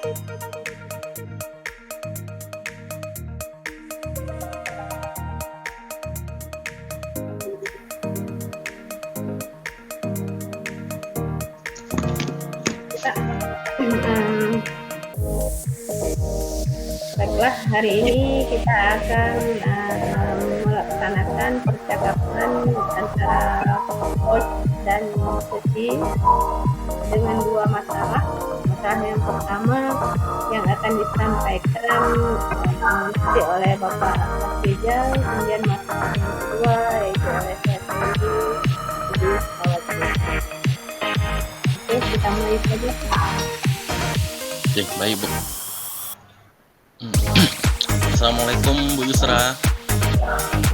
Hmm, Baiklah, hari ini kita akan melaksanakan percakapan antara coach dan Suci dengan dua masalah. Masalah yang pertama yang akan disampaikan nanti oleh Bapak Rizal, kemudian masalah yang kedua yaitu oleh saya sendiri. Oke, kita mulai saja. Oke, baik Bu. Assalamualaikum Bu Yusra.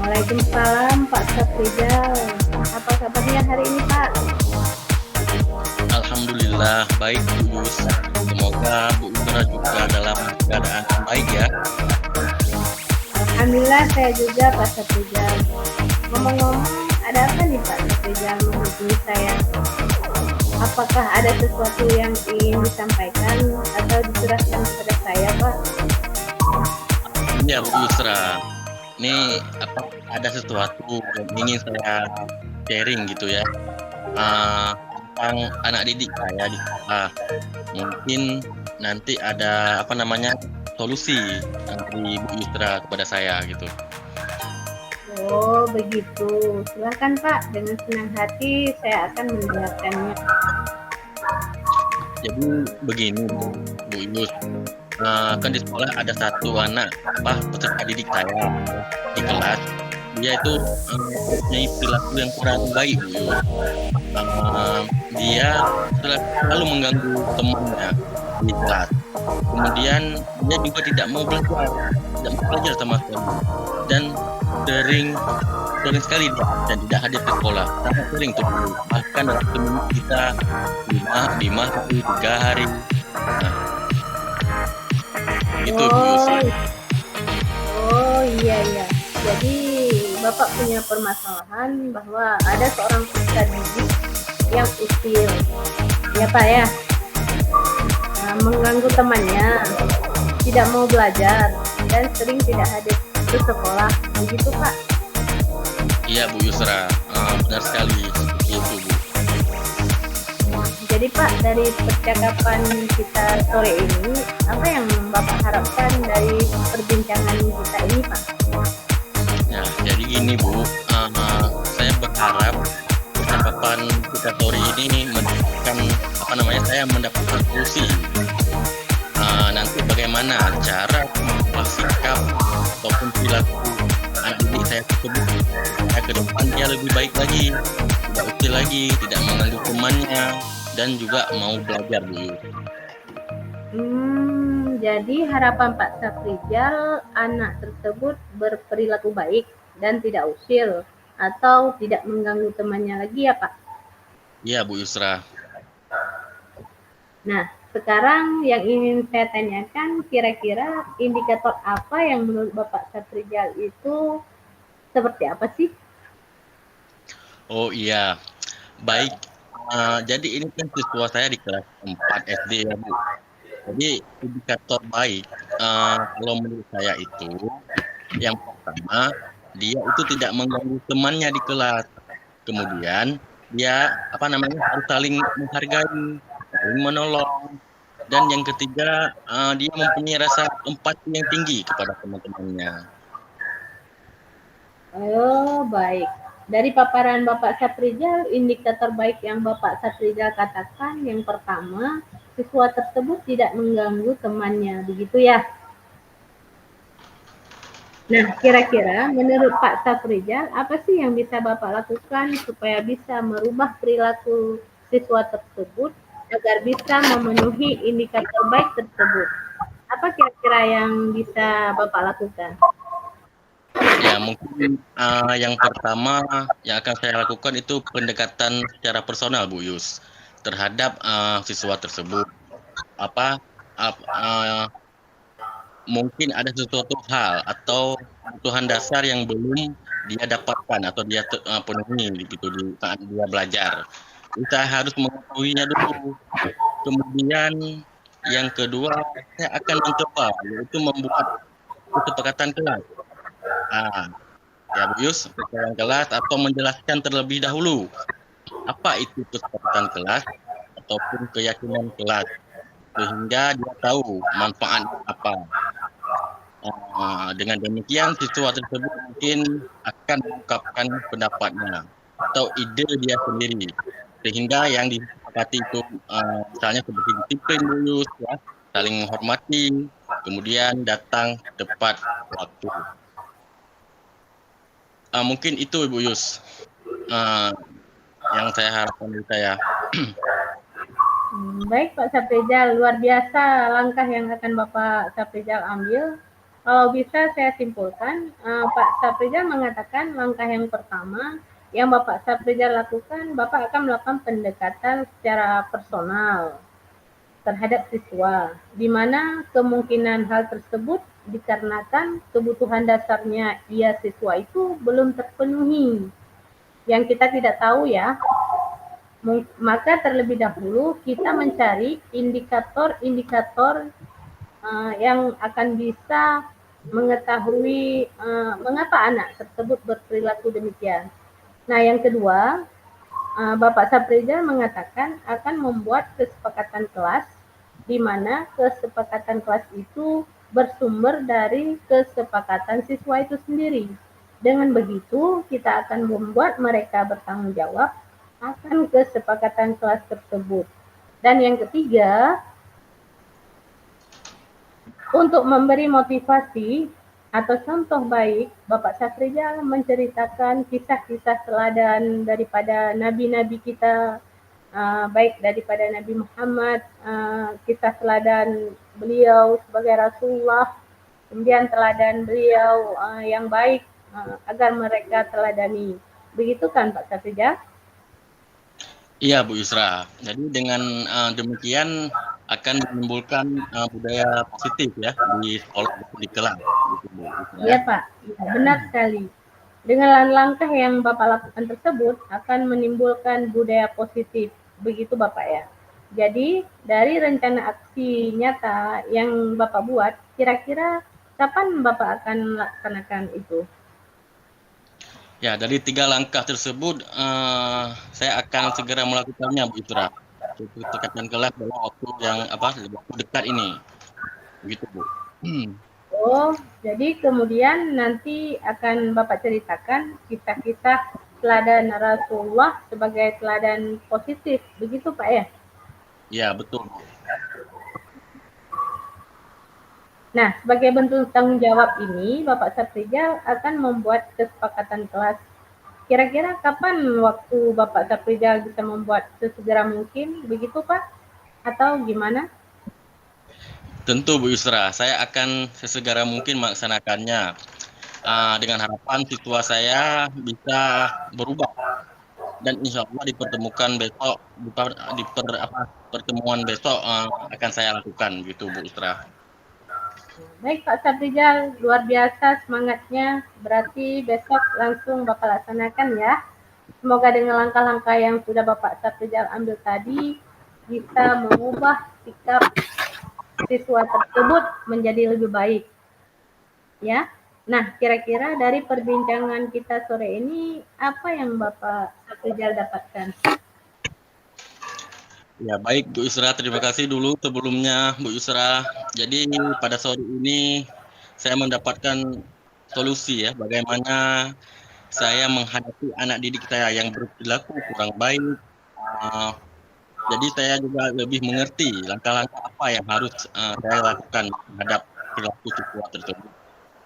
Waalaikumsalam Pak Saprizal. Apa kabarnya hari ini Pak? Alhamdulillah baik Bu Yus. Semoga Bu Yusra juga dalam keadaan baik ya. Alhamdulillah saya juga Pak Saprizal. Ngomong-ngomong, ada apa nih Pak Saprizal menghubungi saya? Apakah ada sesuatu yang ingin disampaikan atau diserahkan kepada saya Pak? Iya Bu Yusra. Ini ada sesuatu yang ingin saya sharing gitu ya. Tentang anak didik saya di sekolah. Mungkin nanti ada solusi dari Bu Yusra kepada saya gitu. Oh begitu, silakan Pak. Dengan senang hati saya akan mendengarkannya. Jadi begini Bu Yus, kan di sekolah ada satu anak peserta didik saya di kelas. Dia itu mempunyai perilaku yang kurang baik Bu Yus. Dia selalu mengganggu temannya di kelas. Kemudian dia juga tidak mau belajar sama sekali. Dan sering sekali dan tidak hadir ke sekolah. Sangat sering tuh, bahkan dalam seminggu kita 5 hari 3 hari. Nah, itu Bu Yusra. Oh iya. Jadi Bapak punya permasalahan bahwa ada seorang peserta didik yang usil, ya Pak ya, mengganggu temannya, tidak mau belajar dan sering tidak hadir ke sekolah, begitu Pak? Iya Bu Yusra, benar sekali seperti itu Bu. Jadi Pak, dari percakapan kita sore ini, apa yang Bapak harapkan dari perbincangan kita ini Pak? Ya, jadi gini Bu, saya berharap percakapan kita sore ini mendapatkan solusi. Nanti bagaimana cara mengubah sikap ataupun perilaku anak didik saya tersebut supaya ke depan dia lebih baik lagi, tidak usil lagi, tidak mengganggu temannya, dan juga mau belajar Bu Yus. Jadi harapan Pak Saprizal anak tersebut berperilaku baik dan tidak usil atau tidak mengganggu temannya lagi ya Pak? Iya Bu Yusra. Nah, sekarang yang ingin saya tanyakan, kira-kira indikator apa yang menurut Bapak Saprizal itu seperti apa sih? Oh iya, baik. Jadi ini kan siswa saya di kelas 4 SD ya Bu. Jadi indikator baik kalau menurut saya itu yang pertama dia itu tidak mengganggu temannya di kelas. Kemudian dia harus saling menghargai, saling menolong. Dan yang ketiga dia mempunyai rasa empati yang tinggi kepada teman-temannya. Oh, baik. Dari paparan Bapak Saprizal, indikator baik yang Bapak Saprizal katakan yang pertama, siswa tersebut tidak mengganggu temannya, begitu ya? Nah, kira-kira menurut Pak Saprizal, apa sih yang bisa Bapak lakukan supaya bisa merubah perilaku siswa tersebut agar bisa memenuhi indikator baik tersebut? Apa kira-kira yang bisa Bapak lakukan? Ya, mungkin yang pertama yang akan saya lakukan itu pendekatan secara personal Bu Yus terhadap siswa tersebut. Mungkin ada sesuatu hal atau kebutuhan dasar yang belum dia dapatkan atau dia penuhi gitu di saat dia belajar. Kita harus mengetahuinya dulu. Kemudian Yang kedua, saya akan mencoba, yaitu membuat kesepakatan kelas. Ya Bu Yus, kesepakatan kelas atau menjelaskan terlebih dahulu apa itu kesepakatan kelas ataupun keyakinan kelas, sehingga dia tahu manfaatnya apa. Dengan demikian, siswa tersebut mungkin akan mengungkapkan pendapatnya atau ide dia sendiri, sehingga yang disepakati itu misalnya seperti disiplin Bu Yus, ya, saling menghormati, kemudian datang tepat waktu. Mungkin itu Ibu Yus yang saya harapkan dari saya. Baik Pak Saprijal, luar biasa langkah yang akan Bapak Saprijal ambil. Kalau bisa saya simpulkan, Pak Saprijal mengatakan langkah yang pertama yang Bapak Saprijal lakukan, Bapak akan melakukan pendekatan secara personal terhadap siswa, di mana kemungkinan hal tersebut dikarenakan kebutuhan dasarnya ia siswa itu belum terpenuhi. Yang kita tidak tahu ya, maka terlebih dahulu kita mencari indikator-indikator yang akan bisa mengetahui mengapa anak tersebut berperilaku demikian. Nah, yang kedua, Bapak Saprijal mengatakan akan membuat kesepakatan kelas, di mana kesepakatan kelas itu bersumber dari kesepakatan siswa itu sendiri. Dengan begitu, kita akan membuat mereka bertanggung jawab akan kesepakatan kelas tersebut. Dan yang ketiga, untuk memberi motivasi atau contoh baik, Bapak Saprijal menceritakan kisah-kisah teladan daripada nabi-nabi kita, baik daripada Nabi Muhammad, kisah teladan beliau sebagai Rasulullah, kemudian teladan beliau yang baik agar mereka teladani. Begitu kan Pak Saprijal? Iya Bu Yusra, jadi dengan demikian akan menimbulkan budaya positif ya di sekolah, di kelas. Gitu, Bu Yusra, Iya ya. Pak, ya, benar sekali. Dengan langkah yang Bapak lakukan tersebut akan menimbulkan budaya positif. Begitu Bapak ya. Jadi dari rencana aksi nyata yang Bapak buat, kira-kira kapan Bapak akan melaksanakan itu? Ya, dari 3 langkah tersebut saya akan segera melakukannya Bu Yusra. Kesepakatan kelas dalam waktu yang waktu dekat ini. Begitu Bu. Oh, jadi kemudian nanti akan Bapak ceritakan kisah-kisah teladan Rasulullah sebagai teladan positif. Begitu Pak ya? Ya, betul Bu. Nah, sebagai bentuk tanggung jawab ini, Bapak Saprijal akan membuat kesepakatan kelas. Kira-kira kapan waktu Bapak Saprijal bisa membuat sesegera mungkin, begitu Pak? Atau gimana? Tentu Bu Yusra, saya akan sesegera mungkin melaksanakannya dengan harapan siswa saya bisa berubah dan insya Allah dipertemukan besok pertemuan besok akan saya lakukan gitu Bu Yusra. Baik Pak Saprijal, luar biasa semangatnya. Berarti besok langsung Bapak laksanakan ya. Semoga dengan langkah-langkah yang sudah Bapak Saprijal ambil tadi bisa mengubah sikap siswa tersebut menjadi lebih baik. Ya. Nah, kira-kira dari perbincangan kita sore ini apa yang Bapak Saprijal dapatkan? Ya baik Bu Yusra, terima kasih dulu sebelumnya Bu Yusra. Jadi pada sore ini saya mendapatkan solusi ya bagaimana saya menghadapi anak didik saya yang berperilaku kurang baik. Jadi saya juga lebih mengerti langkah-langkah apa yang harus saya lakukan terhadap perilaku siswa tersebut.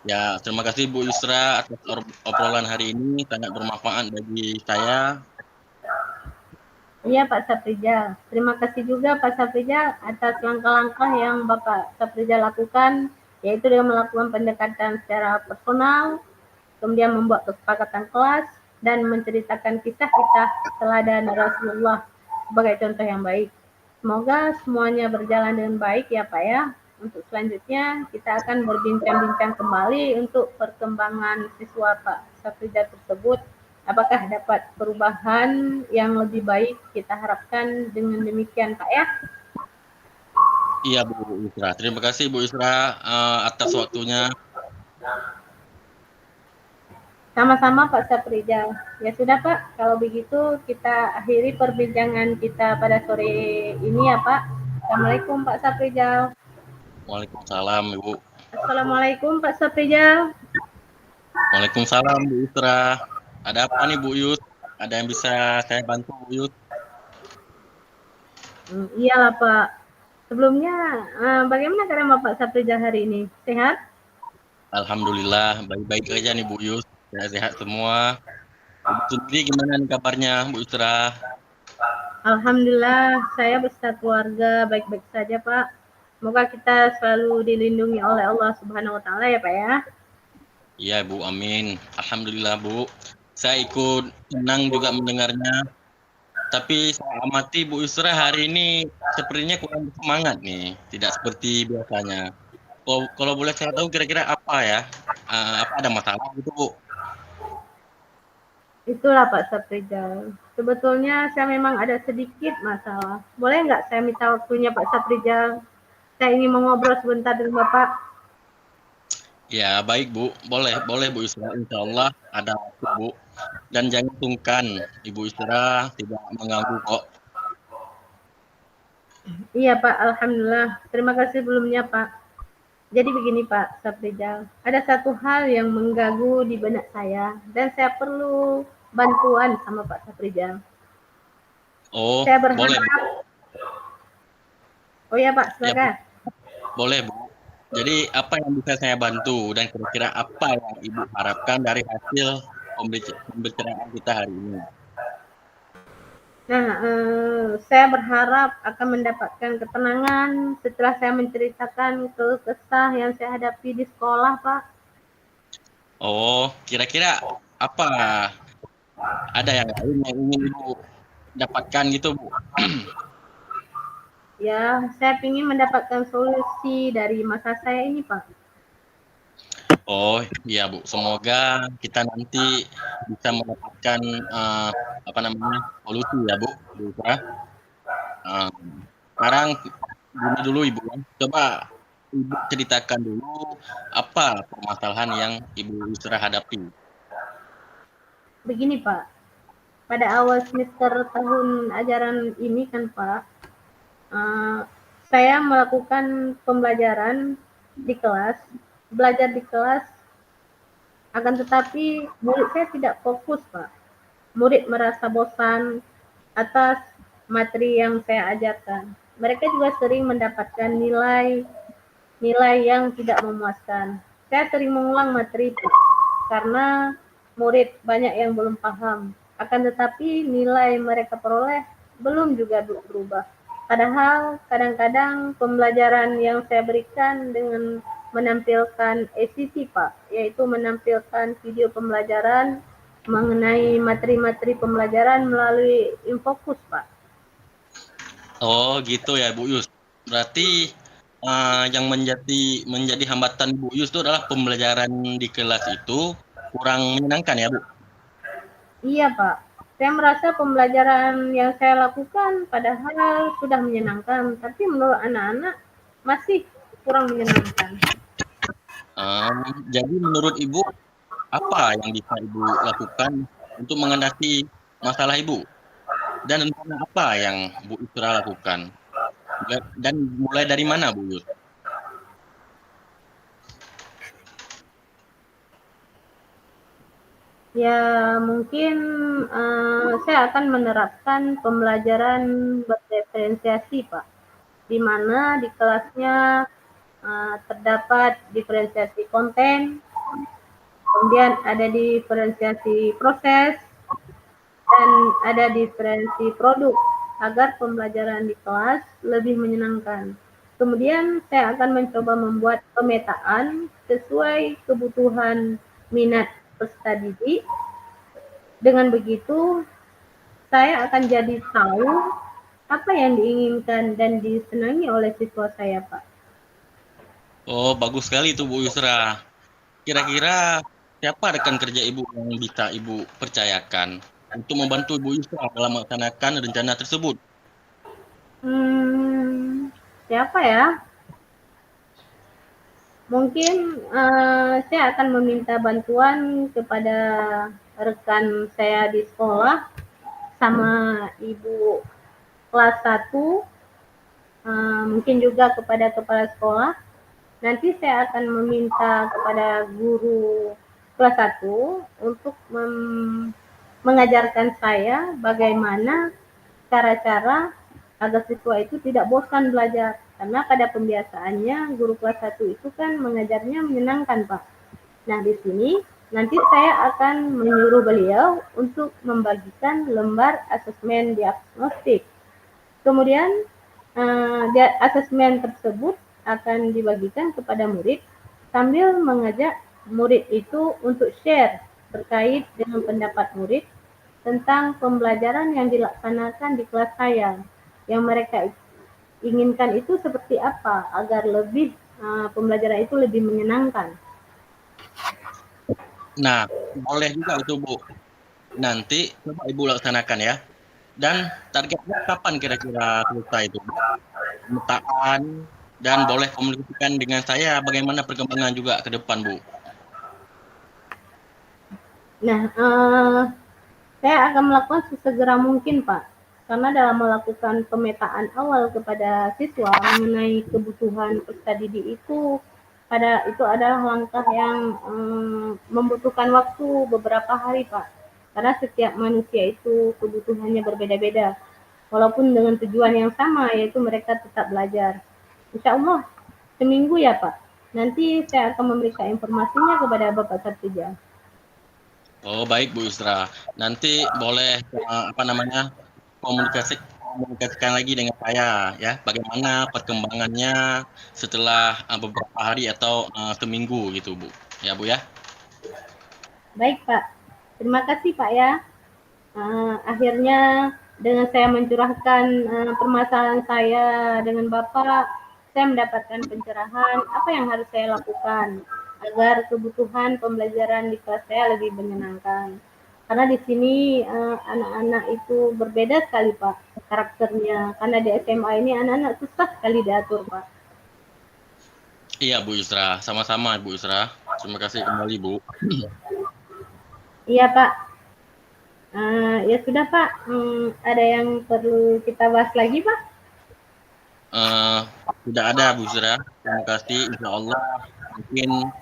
Ya, terima kasih Bu Yusra atas obrolan hari ini, sangat bermanfaat bagi saya. Iya Pak Saprijal. Terima kasih juga Pak Saprijal atas langkah-langkah yang Bapak Saprijal lakukan, yaitu dengan melakukan pendekatan secara personal, kemudian membuat kesepakatan kelas, dan menceritakan kisah-kisah teladan Rasulullah sebagai contoh yang baik. Semoga semuanya berjalan dengan baik ya Pak ya. Untuk selanjutnya kita akan berbincang-bincang kembali untuk perkembangan siswa Pak Saprijal tersebut. Apakah dapat perubahan yang lebih baik kita harapkan dengan demikian Pak ya. Iya Bu Yusra. Terima kasih Bu Yusra atas waktunya. Sama-sama Pak Saprijal. Ya sudah Pak, kalau begitu kita akhiri perbincangan kita pada sore ini ya Pak. Assalamualaikum Pak Saprijal. Waalaikumsalam Ibu. Assalamualaikum Pak Saprijal. Waalaikumsalam Bu Yusra. Ada apa nih Bu Yus? Ada yang bisa saya bantu Bu Yus? Iyalah Pak. Sebelumnya, bagaimana keadaan Bapak Saprijal hari ini? Sehat? Alhamdulillah baik-baik aja nih Bu Yus. Sehat-sehat semua. Ibu sendiri gimana nih kabarnya Bu Yusra? Alhamdulillah, saya beserta keluarga baik-baik saja Pak. Semoga kita selalu dilindungi oleh Allah Subhanahu wa Ta'ala ya Pak ya. Iya Bu, amin. Alhamdulillah Bu. Saya ikut senang juga mendengarnya. Tapi saya amati Bu Yusra hari ini sepertinya kurang semangat nih. Tidak seperti biasanya. Kalau boleh saya tahu kira-kira apa ya? Apa ada masalah gitu Bu? Itulah Pak Saprijal. Sebetulnya saya memang ada sedikit masalah. Boleh nggak saya minta waktunya Pak Saprijal? Saya ingin mengobrol sebentar dengan Bapak. Ya baik Bu, boleh Bu Yusra. Insya Allah ada waktu Bu. Dan jangan sungkan, Ibu Yusra tidak mengganggu kok. Iya Pak, Alhamdulillah. Terima kasih sebelumnya Pak. Jadi begini Pak Saprijal, ada satu hal yang mengganggu di benak saya dan saya perlu bantuan sama Pak Saprijal. Oh, Saya boleh Bu. berharap, oh ya Pak, Ya Bu, silakan. boleh Bu. Jadi apa yang bisa saya bantu dan kira-kira apa yang Ibu harapkan dari hasil pembicaraan kita hari ini? Nah, saya berharap akan mendapatkan ketenangan setelah saya menceritakan keluh kesah yang saya hadapi di sekolah, Pak. Oh, kira-kira apa? Ada yang lain yang ingin Ibu dapatkan gitu Bu? Ya, saya ingin mendapatkan solusi dari masa saya ini, Pak. Oh iya Bu, semoga kita nanti bisa mendapatkan apa namanya solusi ya Bu. Bu Yusra. Sekarang gini dulu Ibu ya. Coba Ibu ceritakan dulu apa permasalahan yang Ibu Yusra hadapi. Begini, Pak. Pada awal semester tahun ajaran ini kan, Pak, saya melakukan pembelajaran di kelas, belajar di kelas, akan tetapi murid saya tidak fokus, Pak. Murid merasa bosan atas materi yang saya ajarkan. Mereka juga sering mendapatkan nilai yang tidak memuaskan. Saya sering mengulang materi Pak, karena murid banyak yang belum paham. Akan tetapi nilai mereka peroleh belum juga berubah. Padahal kadang-kadang pembelajaran yang saya berikan dengan menampilkan ACT Pak, yaitu menampilkan video pembelajaran mengenai materi-materi pembelajaran melalui Infokus Pak. Oh gitu ya Bu Yus. Berarti yang menjadi hambatan Bu Yus itu adalah pembelajaran di kelas itu kurang menyenangkan ya Bu? Iya Pak, saya merasa pembelajaran yang saya lakukan padahal sudah menyenangkan, tapi menurut anak-anak masih kurang menyenangkan. Jadi menurut Ibu apa yang bisa Ibu lakukan untuk mengatasi masalah Ibu? Dan rencana apa yang Bu Yusra lakukan? Dan mulai dari mana Bu Yus? Ya mungkin saya akan menerapkan pembelajaran berdiferensiasi Pak, di mana di kelasnya terdapat diferensiasi konten, kemudian ada diferensiasi proses, dan ada diferensi produk agar pembelajaran di kelas lebih menyenangkan. Kemudian saya akan mencoba membuat pemetaan sesuai kebutuhan minat peserta didik. Dengan begitu, saya akan jadi tahu apa yang diinginkan dan disenangi oleh siswa saya, Pak. Oh, bagus sekali itu Bu Yusra. Kira-kira siapa rekan kerja Ibu yang bisa Ibu percayakan untuk membantu Ibu Yusra dalam melaksanakan rencana tersebut? Hmm, siapa ya? Mungkin saya akan meminta bantuan kepada rekan saya di sekolah sama ibu kelas 1, mungkin juga kepada kepala sekolah. Nanti saya akan meminta kepada guru kelas 1 untuk mengajarkan saya bagaimana cara-cara agar siswa itu tidak bosan belajar. Karena pada pembiasaannya guru kelas 1 itu kan mengajarnya menyenangkan, Pak. Nah, di sini nanti saya akan menyuruh beliau untuk membagikan lembar asesmen diagnostik. Kemudian asesmen tersebut akan dibagikan kepada murid sambil mengajak murid itu untuk share terkait dengan pendapat murid tentang pembelajaran yang dilaksanakan di kelas saya. Yang mereka inginkan itu seperti apa agar lebih pembelajaran itu lebih menyenangkan. Nah, boleh juga itu Bu. Nanti coba Ibu laksanakan ya. Dan targetnya kapan kira-kira selesai itu? Pemetaan dan boleh komunikasikan dengan saya bagaimana perkembangan juga ke depan, Bu. Nah, saya akan melakukan sesegera mungkin, Pak. Karena dalam melakukan pemetaan awal kepada siswa mengenai kebutuhan peserta didik itu adalah langkah yang membutuhkan waktu beberapa hari, Pak. Karena setiap manusia itu kebutuhannya berbeda-beda. Walaupun dengan tujuan yang sama, yaitu mereka tetap belajar. Insya Allah, seminggu ya, Pak. Nanti saya akan memberikan informasinya kepada Bapak Satija. Oh, baik Bu Isra. Nanti boleh komunikasikan lagi dengan saya ya, bagaimana perkembangannya setelah beberapa hari atau seminggu gitu Bu. Ya Bu ya. Baik, Pak. Terima kasih, Pak ya. Akhirnya dengan saya mencurahkan permasalahan saya dengan Bapak, saya mendapatkan pencerahan apa yang harus saya lakukan agar kebutuhan pembelajaran di kelas saya lebih menyenangkan. Karena di sini anak-anak itu berbeda sekali, Pak, karakternya. Karena di SMA ini anak-anak susah sekali diatur, Pak. Iya Bu Isra, sama-sama Bu Isra. Terima kasih kembali Bu. Iya, Pak. Ya sudah, Pak. Ada yang perlu kita bahas lagi, Pak? Tidak ada Bu Isra. Terima kasih. Insya Allah mungkin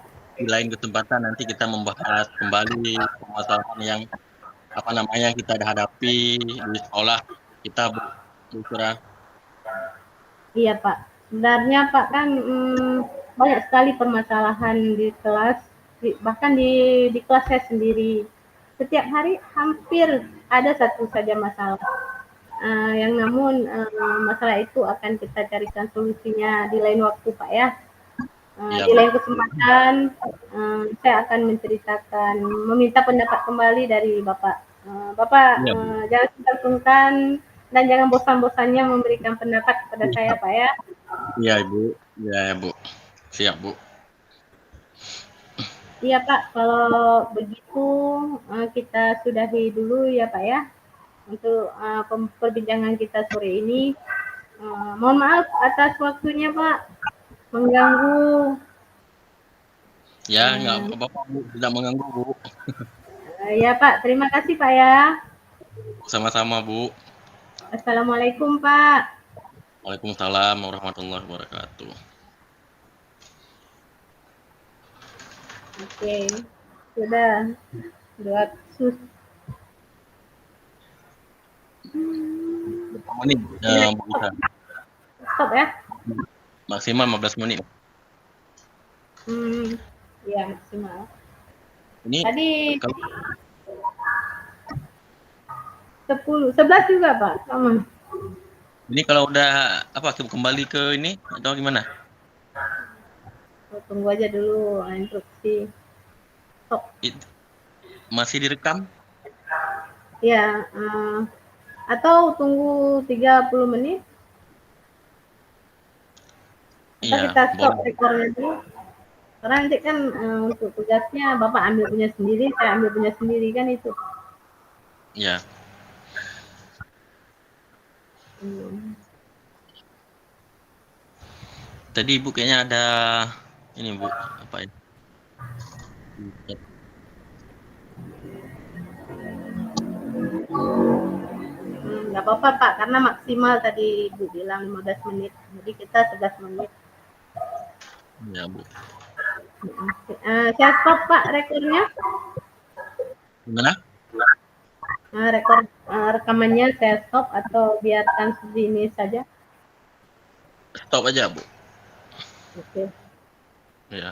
di lain kesempatan nanti kita membahas kembali permasalahan yang kita hadapi di sekolah kita Bu Isra. Iya, Pak. Sebenarnya Pak kan banyak sekali permasalahan di kelas, bahkan di kelas saya sendiri. Setiap hari hampir ada satu saja masalah. Yang namun masalah itu akan kita carikan solusinya di lain waktu, Pak ya. Iya, Di lain kesempatan saya akan menceritakan, meminta pendapat kembali dari Bapak. Bapak iya, jangan sungkan dan jangan bosan-bosannya memberikan pendapat kepada saya, Pak ya. iya Ibu. Iya Bu. Siap Bu. Iya Pak, kalau begitu kita sudahi dulu ya Pak ya untuk perbincangan kita sore ini. Mohon maaf atas waktunya Pak, mengganggu. Ya, nggak apa-apa Bu, tidak mengganggu Bu. Ya Pak, terima kasih Pak ya. Sama-sama Bu. Assalamualaikum Pak. Waalaikumsalam warahmatullahi wabarakatuh. Oke, sudah dua sus. Menit, Bu Isa. Stop ya. Maksimal 15 menit. Ya maksimal. Ini Tadi kalau 10, 11 juga Pak, sama. ini kalau udah kembali ke ini atau gimana? Tunggu aja dulu instruksi. Masih direkam? Ya, atau tunggu 30 menit. Iya, Kita stop boleh. rekornya dulu. Karena nanti kan untuk tugasnya Bapak ambil punya sendiri, saya ambil punya sendiri kan itu. Iya. Tadi Ibu kayaknya ada ini Bu, apa ya? Nggak apa-apa Pak, karena maksimal tadi Ibu bilang 15 menit. Jadi kita 11 menit. Ya Bu. Saya stop Pak rekornya. Gimana? Rekor rekamannya saya stop atau biarkan segini saja? Stop aja Bu. Oke. Ya.